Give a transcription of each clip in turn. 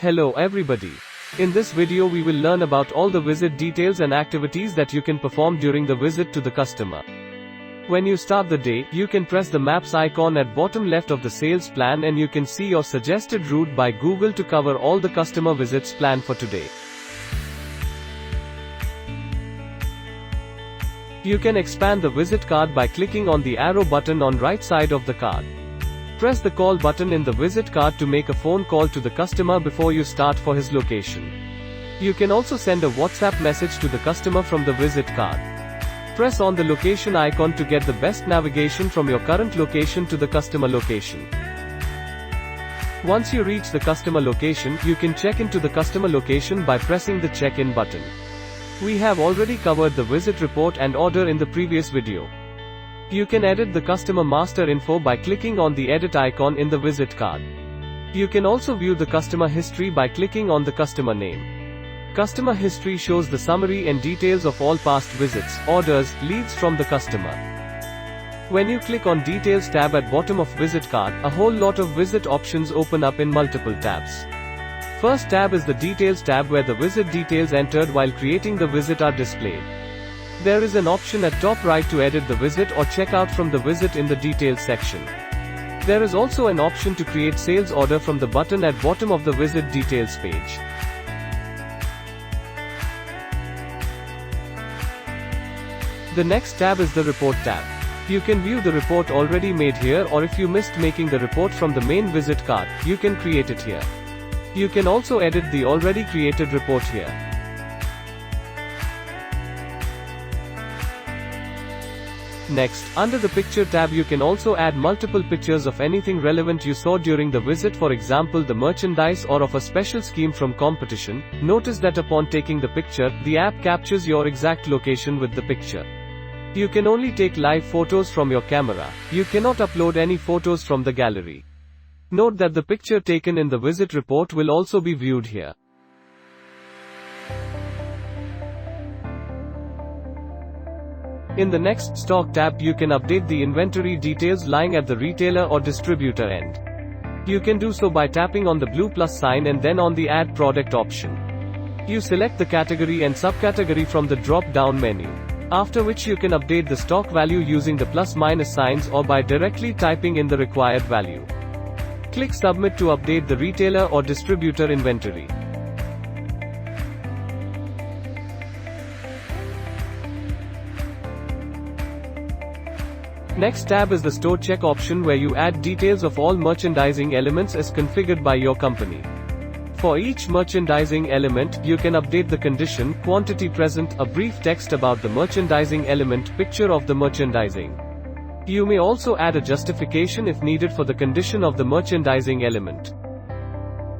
Hello everybody. In this video we will learn about all the visit details and activities that you can perform during the visit to the customer. When you start the day, you can press the maps icon at bottom left of the sales plan and you can see your suggested route by Google to cover all the customer visits planned for today. You can expand the visit card by clicking on the arrow button on right side of the card. Press the call button in the visit card to make a phone call to the customer before you start for his location. You can also send a WhatsApp message to the customer from the visit card. Press on the location icon to get the best navigation from your current location to the customer location. Once you reach the customer location, you can check into the customer location by pressing the check-in button. We have already covered the visit report and order in the previous video. You can edit the customer master info by clicking on the edit icon in the visit card. You can also view the customer history by clicking on the customer name. Customer history shows the summary and details of all past visits, orders, leads from the customer. When you click on Details tab at bottom of visit card, a whole lot of visit options open up in multiple tabs. First tab is the Details tab where the visit details entered while creating the visit are displayed. There is an option at top right to edit the visit or check out from the visit in the Details section. There is also an option to create sales order from the button at bottom of the visit details page. The next tab is the Report tab. You can view the report already made here, or if you missed making the report from the main visit card, you can create it here. You can also edit the already created report here. Next, under the Picture tab you can also add multiple pictures of anything relevant you saw during the visit, for example the merchandise or of a special scheme from competition. Notice that upon taking the picture, the app captures your exact location with the picture. You can only take live photos from your camera. You cannot upload any photos from the gallery. Note that the picture taken in the visit report will also be viewed here. In the next Stock tab you can update the inventory details lying at the retailer or distributor end. You can do so by tapping on the blue plus sign and then on the Add Product option. You select the category and subcategory from the drop-down menu. After which you can update the stock value using the plus minus signs or by directly typing in the required value. Click Submit to update the retailer or distributor inventory. Next tab is the Store Check option where you add details of all merchandising elements as configured by your company. For each merchandising element, you can update the condition, quantity present, a brief text about the merchandising element, picture of the merchandising. You may also add a justification if needed for the condition of the merchandising element.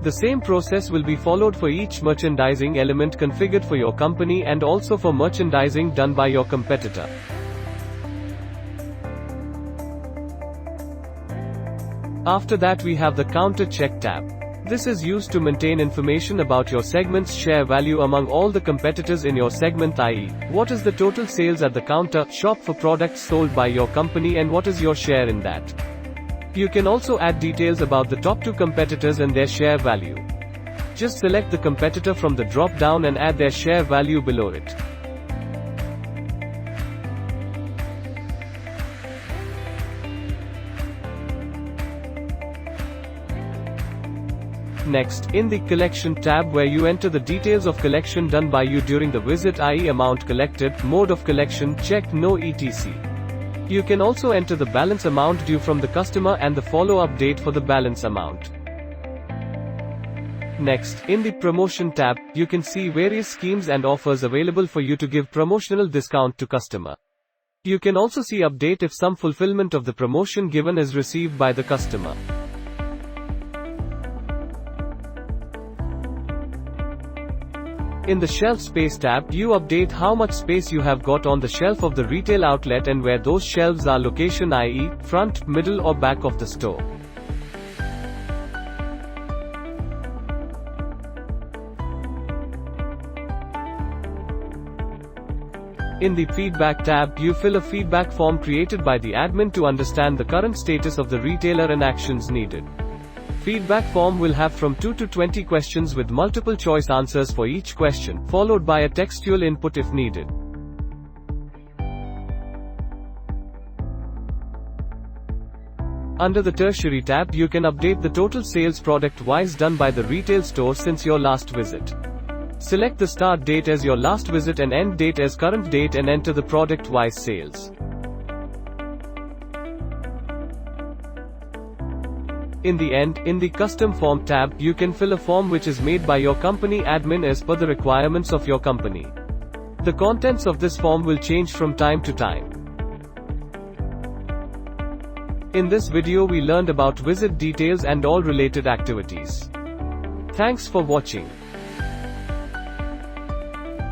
The same process will be followed for each merchandising element configured for your company and also for merchandising done by your competitor. After that we have the Counter Check tab. This is used to maintain information about your segment's share value among all the competitors in your segment, i.e., what is the total sales at the counter, shop for products sold by your company and what is your share in that. You can also add details about the top 2 competitors and their share value. Just select the competitor from the drop-down and add their share value below it. Next, in the Collection tab where you enter the details of collection done by you during the visit, i.e. amount collected, mode of collection, checked, no etc. You can also enter the balance amount due from the customer and the follow-up date for the balance amount. Next, in the Promotion tab, you can see various schemes and offers available for you to give promotional discount to customer. You can also see update if some fulfillment of the promotion given is received by the customer. In the Shelf Space tab, you update how much space you have got on the shelf of the retail outlet and where those shelves are location, i.e., front, middle or back of the store. In the Feedback tab, you fill a feedback form created by the admin to understand the current status of the retailer and actions needed. Feedback form will have from 2 to 20 questions with multiple choice answers for each question, followed by a textual input if needed. Under the Tertiary tab, you can update the total sales product-wise done by the retail store since your last visit. Select the start date as your last visit and end date as current date and enter the product-wise sales. In the end, in the Custom Form tab, you can fill a form which is made by your company admin as per the requirements of your company. The contents of this form will change from time to time. In this video we learned about visit details and all related activities. Thanks for watching.